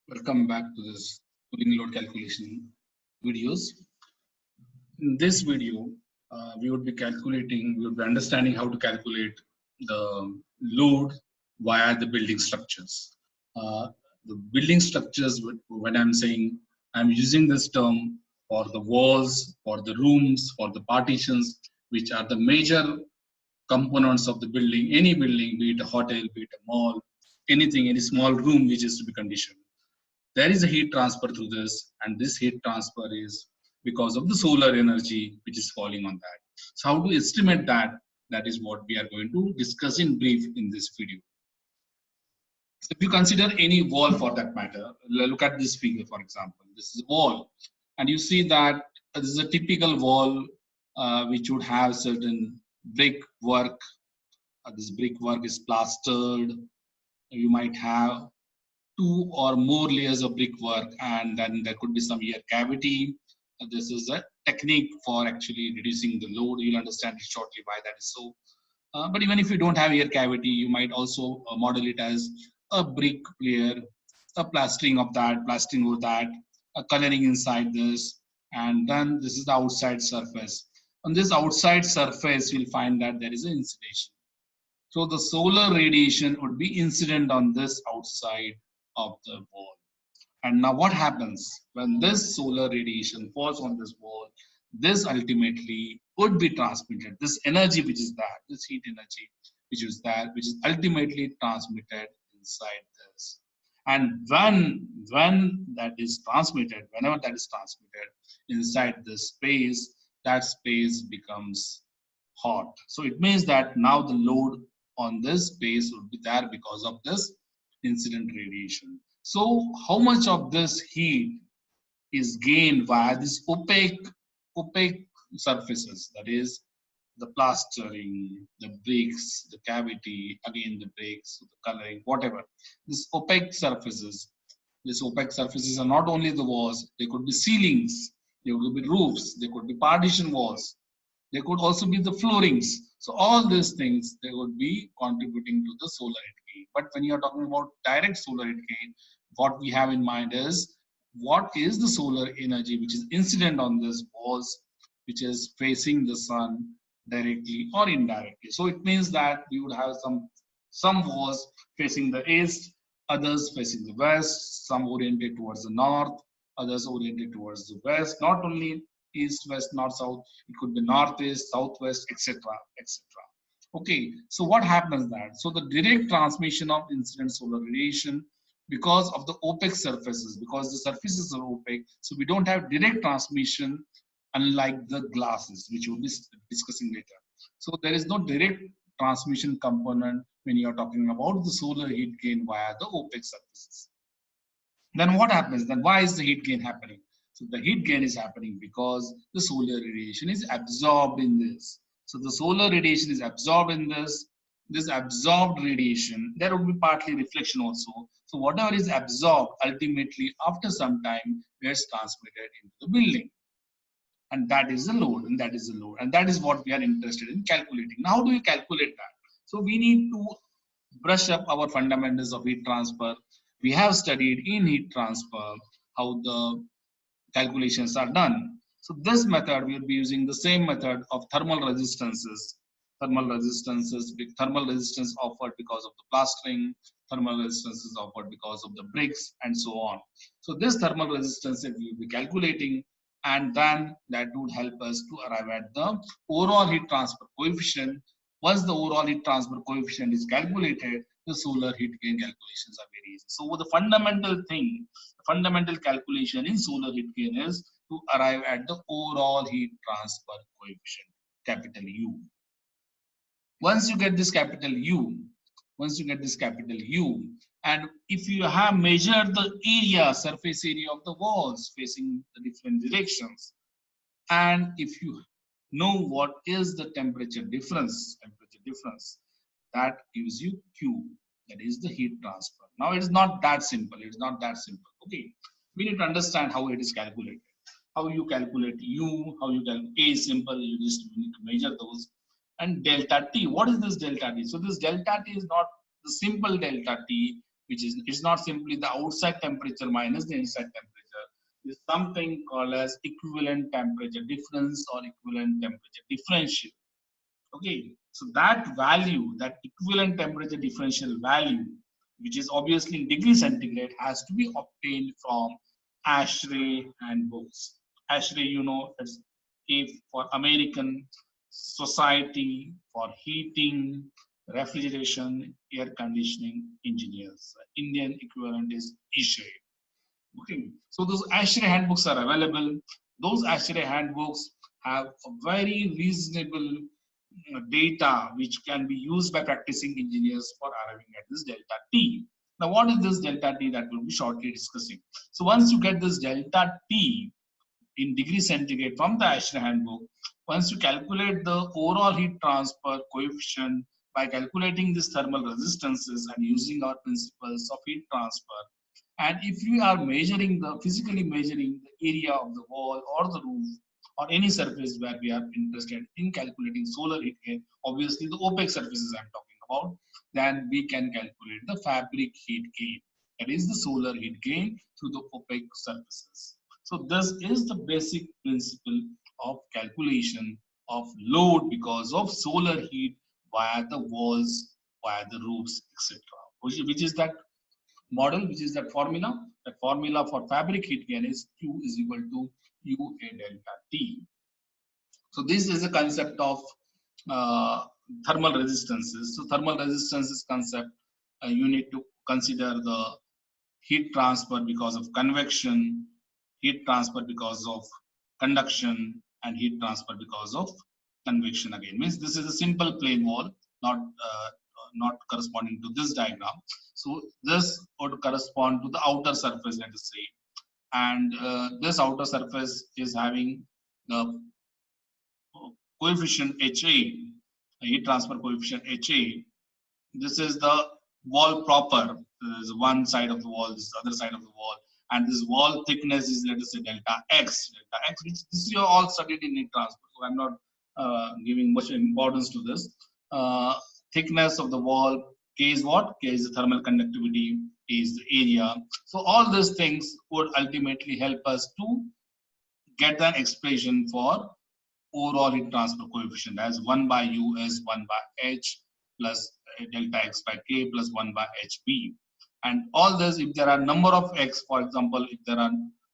Welcome back to this cooling load calculation videos. In this video, we would be understanding how to calculate the load via the building structures. Uh, the building structures, when I'm saying, I'm using this term for the walls, for the rooms, for the partitions, which are the major components of the building, any building, be it a hotel, be it a mall, anything, any small room which is to be conditioned. There is a heat transfer through this, and this heat transfer is because of the solar energy which is falling on that. So how to estimate that? That is what we are going to discuss in brief in this video. So if you consider any wall for that matter, look at this figure for example. This is a wall, and you see that this is a typical wall which would have certain brick work. This brick work is plastered. You might have two or more layers of brickwork, and then there could be some air cavity. This is a technique for actually reducing the load. You'll understand shortly why that is so. But even if you don't have air cavity, you might also model it as a brick layer, a plastering of that, plastering over that, a coloring inside this, and then this is the outside surface. On this outside surface, you'll find that there is an insulation. So the solar radiation would be incident on this outside of the wall. And now what happens when this solar radiation falls on this wall? This ultimately would be transmitted. This energy which is that, this heat energy which is that, which is ultimately transmitted inside this. And when that is transmitted, whenever that is transmitted inside this space, that space becomes hot. So it means that now the load on this space would be there because of this incident radiation. So how much of this heat is gained via these opaque surfaces, that is the plastering, the bricks, the cavity, again the bricks, the coloring, whatever. These opaque surfaces are not only the walls, they could be ceilings, they could be roofs, they could be partition walls, they could also be the floorings. So all these things, they would be contributing to the solar heat gain. But when you are talking about direct solar heat gain, what we have in mind is what is the solar energy which is incident on this walls, which is facing the sun directly or indirectly. So it means that we would have some walls facing the east, others facing the west, some oriented towards the north, others oriented towards the west. Not only east, west, north, south, it could be northeast, southwest, etc., etc. Okay, so what happens that? So the direct transmission of incident solar radiation because of the opaque surfaces, because the surfaces are opaque, so we don't have direct transmission unlike the glasses, which we'll be discussing later. So there is no direct transmission component when you are talking about the solar heat gain via the opaque surfaces. Then what happens? Then why is the heat gain happening? So the heat gain is happening because the solar radiation is absorbed in this. So the solar radiation is absorbed in this. This absorbed radiation, there would be partly reflection also. So whatever is absorbed, ultimately after some time gets transmitted into the building. And that is the load, and that is the load. And that is what we are interested in calculating. Now, how do we calculate that? So we need to brush up our fundamentals of heat transfer. We have studied in heat transfer how the calculations are done. So this method, we will be using the same method of thermal resistances. Thermal resistance offered because of the plastering, thermal resistance is offered because of the bricks, and so on. So this thermal resistance we will be calculating, and then that would help us to arrive at the overall heat transfer coefficient. Once the overall heat transfer coefficient is calculated, the solar heat gain calculations are very easy. So the fundamental thing, the fundamental calculation in solar heat gain is to arrive at the overall heat transfer coefficient, capital U. Once you get this capital U, and if you have measured the area, surface area of the walls facing the different directions, and if you know what is the temperature difference, that gives you Q, that is the heat transfer. Now it is not that simple. Okay, we need to understand how it is calculated. How you calculate U, how you calculate A is simple. You just need to measure those. And delta T. What is this delta T? So this delta T is not the simple delta T. which is, it's not simply the outside temperature minus the inside temperature. Is something called as equivalent temperature difference or equivalent temperature differential. Okay, so that value, that equivalent temperature differential value, which is obviously in degree centigrade, has to be obtained from ASHRAE handbooks. ASHRAE, you know, it's for American Society for Heating, Refrigeration, Air Conditioning Engineers. Indian equivalent is ASHRAE. Okay, so those ASHRAE handbooks are available. Those ASHRAE handbooks have a very reasonable data which can be used by practicing engineers for arriving at this delta T. Now, what is this delta T that we'll be shortly discussing? So once you get this delta T in degree centigrade from the ASHRAE handbook, once you calculate the overall heat transfer coefficient by calculating these thermal resistances and using our principles of heat transfer, and if we are measuring the physically measuring the area of the wall or the roof or any surface where we are interested in calculating solar heat gain, obviously the opaque surfaces I'm talking about, then we can calculate the fabric heat gain. That is the solar heat gain through the opaque surfaces. So this is the basic principle of calculation of load because of solar heat via the walls, via the roofs, etc. Which is that model, which is that formula. That formula for fabric heat gain is Q is equal to UA delta T. So this is a concept of uh, thermal resistances. So thermal resistances concept, you need to consider the heat transfer because of convection, heat transfer because of conduction, and heat transfer because of convection again. Means this is a simple plane wall, not corresponding to this diagram. So this would correspond to the outer surface, let us say, and this outer surface is having the coefficient HA, heat transfer coefficient HA. This is the wall proper. There is one side of the wall, this is the other side of the wall, and this wall thickness is, let us say, delta X. Delta X, which this you all studied in heat transfer, so I'm not giving much importance to this. Thickness of the wall, K is what? K is the thermal conductivity, K is the area. So all these things would ultimately help us to get an expression for overall heat transfer coefficient as 1 by U is 1 by H plus delta X by K plus 1 by HB. And all this, if there are number of X, for example, if there are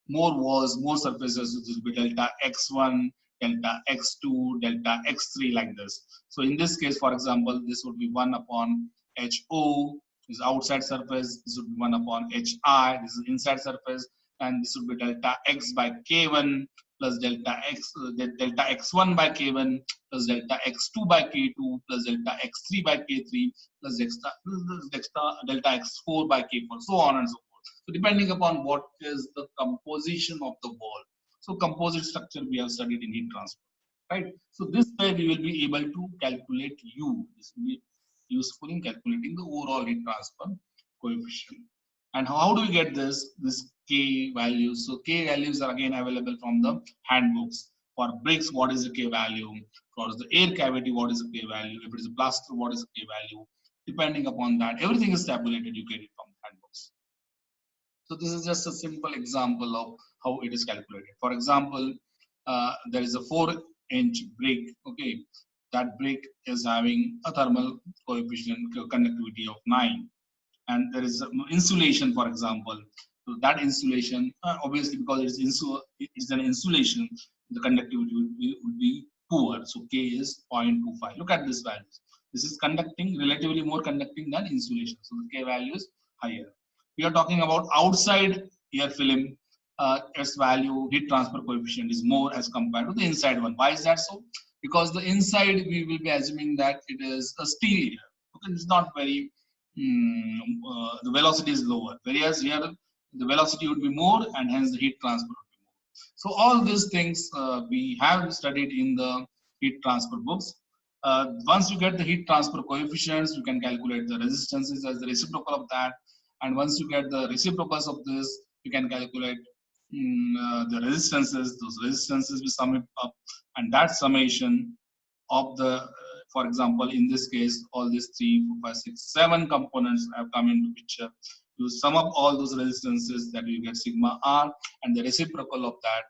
more walls, more surfaces, it will be delta X1, delta X2, delta X3 like this. So in this case, for example, this would be 1 upon HO, is outside surface, this would be 1 upon HI, this is inside surface, and this would be delta X by K1 plus delta X, delta X1 by K1 plus delta X2 by K2 plus delta X3 by K3 plus delta X4 by K4, so on and so forth. So depending upon what is the composition of the wall. So composite structure we have studied in heat transfer, right? So this way we will be able to calculate U. This will be useful in calculating the overall heat transfer coefficient. And how do we get this? This K values. So K values are again available from the handbooks. For bricks, what is the K value? For the air cavity, what is the K value? If it is a plaster, what is the K value? Depending upon that, everything is tabulated. You get it from the handbooks. So this is just a simple example of how it is calculated. For example, there is a 4-inch brick. Okay, that brick is having a thermal coefficient conductivity of 9. And there is insulation, for example. So that insulation, obviously, because it's an insulation, the conductivity would be poor. So K is 0.25. Look at this value. This is conducting, relatively more conducting than insulation. So the K value is higher. We are talking about outside air film. Its value, heat transfer coefficient, is more as compared to the inside one. Why is that so? Because the inside we will be assuming that it is a steel air. Okay, it's not very the velocity is lower, whereas here the velocity would be more and hence the heat transfer would be more. So all these things we have studied in the heat transfer books. Once you get the heat transfer coefficients, you can calculate the resistances as the reciprocal of that, and once you get the reciprocals of this, you can calculate the resistances. Those resistances will sum it up, and that summation of the for example, in this case, all these 3, 4, 5, 6, 7 components have come into picture. You sum up all those resistances, that you get sigma R, and the reciprocal of that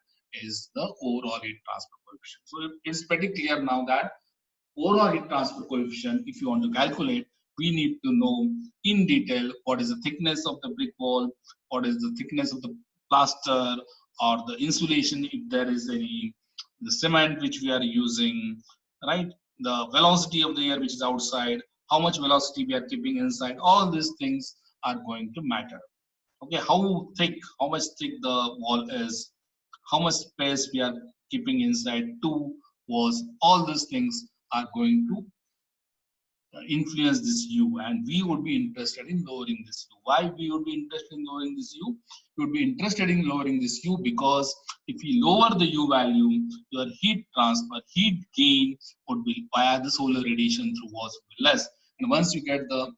is the overall heat transfer coefficient. So it's pretty clear now that overall heat transfer coefficient, if you want to calculate, we need to know in detail what is the thickness of the brick wall, what is the thickness of the plaster or the insulation, if there is any, the cement which we are using, right? The velocity of the air which is outside, how much velocity we are keeping inside, all these things are going to matter. Okay, how much thick the wall is, how much space we are keeping inside two walls, all these things are going to influence this U, and we would be interested in lowering this U. Why we would be interested in lowering this U? We would be interested in lowering this U because if we lower the U value, your heat transfer, heat gain would be via the solar radiation through walls would be less. And once you get the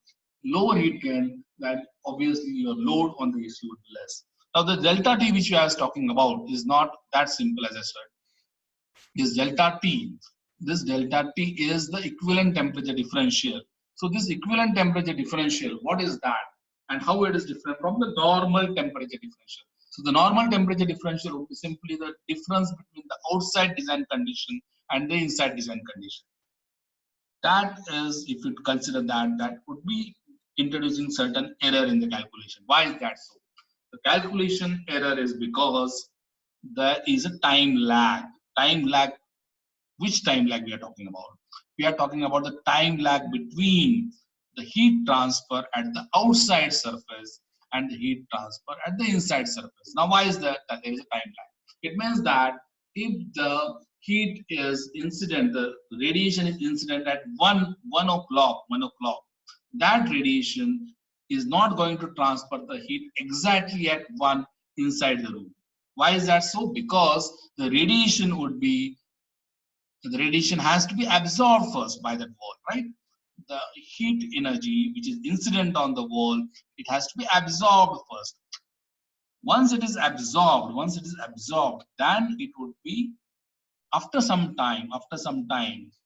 lower heat gain, then obviously your load on the AC would be less. Now the delta T which I was talking about is not that simple as I said. This delta T is the equivalent temperature differential. So this equivalent temperature differential, what is that? And how it is different from the normal temperature differential? So the normal temperature differential would be simply the difference between the outside design condition and the inside design condition. That is, if you consider that, that would be introducing certain error in the calculation. Why is that so? The calculation error is because there is a time lag. Time lag, which time lag we are talking about? We are talking about the time lag between the heat transfer at the outside surface and the heat transfer at the inside surface. Now, why is that there is a time lag? It means that if the heat is incident, the radiation is incident at 1 o'clock, that radiation is not going to transfer the heat exactly at 1 inside the room. Why is that so? Because the radiation has to be absorbed first by that wall, right? The heat energy which is incident on the wall, it has to be absorbed first. Once it is absorbed, then it would be after some time,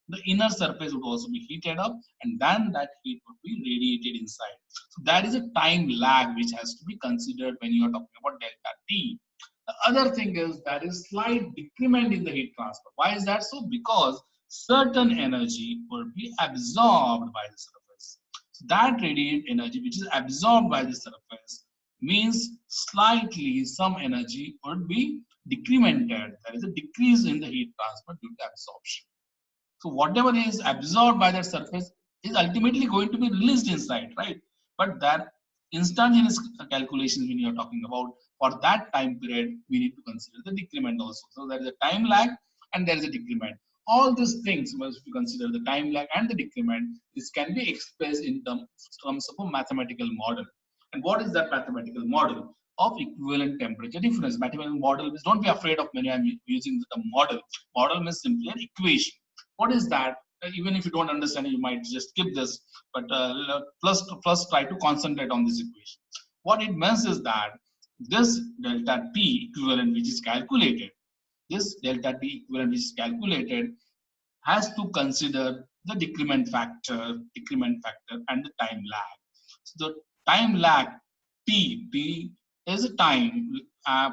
the inner surface would also be heated up, and then that heat would be radiated inside. So that is a time lag which has to be considered when you are talking about delta T. The other thing is there is slight decrement in the heat transfer. Why is that so? Because certain energy will be absorbed by the surface. So that radiant energy which is absorbed by the surface means slightly some energy would be decremented. There is a decrease in the heat transfer due to absorption. So whatever is absorbed by that surface is ultimately going to be released inside, right? But that instantaneous calculations when you are talking about, for that time period, we need to consider the decrement also. So there is a time lag and there is a decrement. All these things, once you consider the time lag and the decrement, this can be expressed in terms of a mathematical model. And what is that mathematical model? Of equivalent temperature difference. Mathematical model means, don't be afraid of when I'm using the model. Model means simply an equation. What is that? Even if you don't understand, you might just skip this, but first try to concentrate on this equation. What it means is that this delta T equivalent which is calculated, has to consider the decrement factor and the time lag. So the time lag T is a time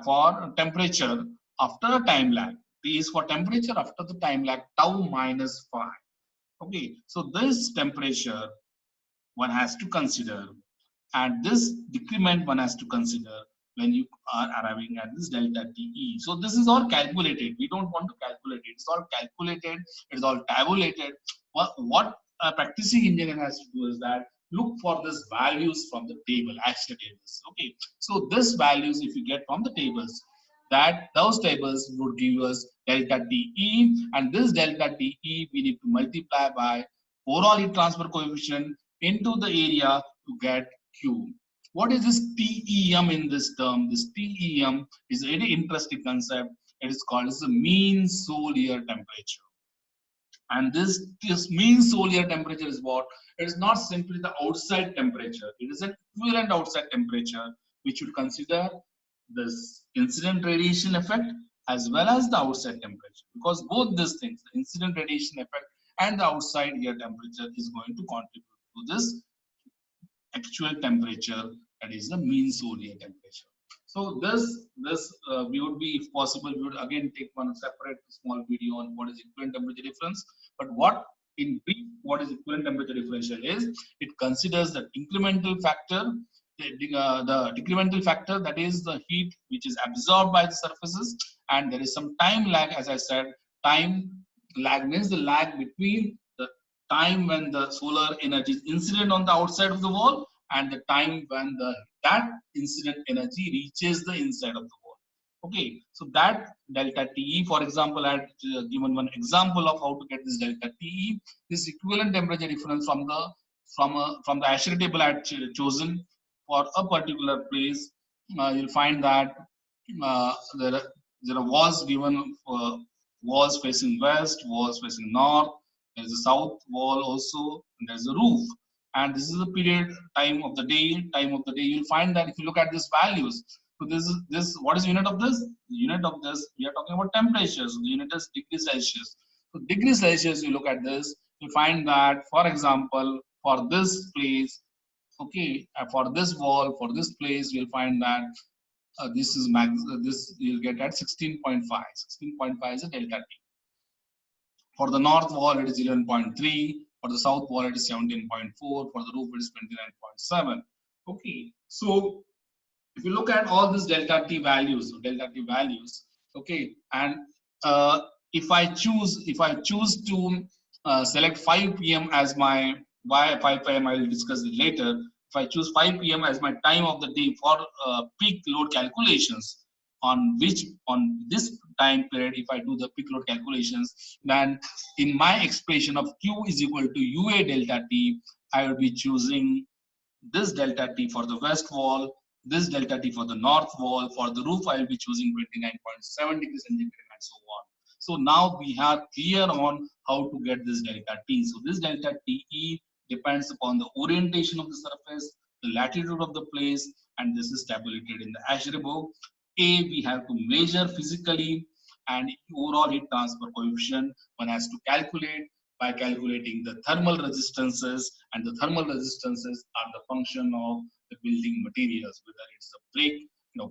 for temperature after a time lag. T is for temperature after the time lag tau minus phi. Okay, so this temperature one has to consider, and this decrement one has to consider when you are arriving at this delta TE. So this is all calculated. We don't want to calculate it. It's all calculated. It's all tabulated. What a practicing engineer has to do is that look for these values from the table, actual tables. Okay, so this values if you get from the tables, that those tables would give us delta TE, and this delta TE we need to multiply by overall heat transfer coefficient into the area to get Q. What is this TEM in this term? This TEM is a very interesting concept. It is called as the mean solar temperature. And this mean solar temperature is what? It is not simply the outside temperature. It is an equivalent outside temperature which would consider this incident radiation effect as well as the outside temperature. Because both these things, the incident radiation effect and the outside air temperature, is going to contribute to this actual temperature that is the mean solar air temperature. So this we would be, if possible, we would again take one separate small video on what is equivalent temperature difference. But what in brief, what is equivalent temperature differential is, it considers the incremental factor, the decremental factor, that is the heat which is absorbed by the surfaces, and there is some time lag. As I said, time lag means the lag between the time when the solar energy is incident on the outside of the wall and the time when that incident energy reaches the inside of the wall. Okay, so that delta TE, for example, I had given one example of how to get this delta TE. This equivalent temperature difference from the Ashray table I had chosen for a particular place. You'll find that there was given walls facing west, walls facing north. There's a south wall also, and there's a roof. And this is the period, time of the day, time of the day. You'll find that if you look at these values, so this what is unit of this? The unit of this, we are talking about temperatures. The unit is degree Celsius. So degree Celsius, you look at this, you find that, for example, for this place, okay, for this wall, for this place, you'll find that this is this you'll get at 16.5. 16.5 is a delta T. For the north wall, it is 11.3. For the south wall, it is 17.4. For the roof, it is 29.7. Okay, so if you look at all these delta T values, okay, and if I choose to select 5 p.m. as my, why 5 p.m. I will discuss it later. If I choose 5 p.m. as my time of the day for peak load calculations, on this time period, if I do the peak load calculations, then in my expression of Q is equal to UA delta T, I will be choosing this delta T for the west wall, this delta T for the north wall. For the roof, I will be choosing 29.7 degrees centigrade and so on. So now we are clear on how to get this delta T. So this delta TE depends upon the orientation of the surface, the latitude of the place, and this is tabulated in the Ashray book. A, we have to measure physically, and overall heat transfer coefficient one has to calculate by calculating the thermal resistances, and the thermal resistances are the function of the building materials, whether it's a brick,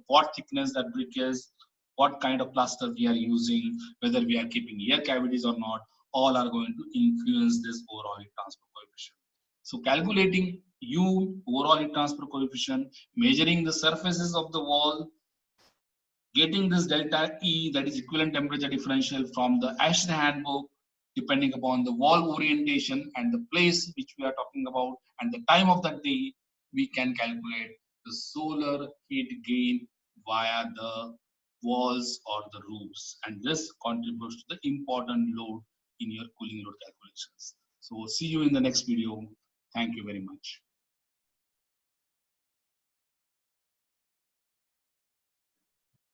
what thickness that brick is, what kind of plaster we are using, whether we are keeping air cavities or not, all are going to influence this overall heat transfer coefficient. So calculating U, overall heat transfer coefficient, measuring the surfaces of the wall, getting this delta E, that is equivalent temperature differential, from the Ashray handbook, depending upon the wall orientation and the place which we are talking about and the time of the day, we can calculate the solar heat gain via the walls or the roofs, and this contributes to the important load in your cooling load calculations. So see you in the next video. Thank you very much.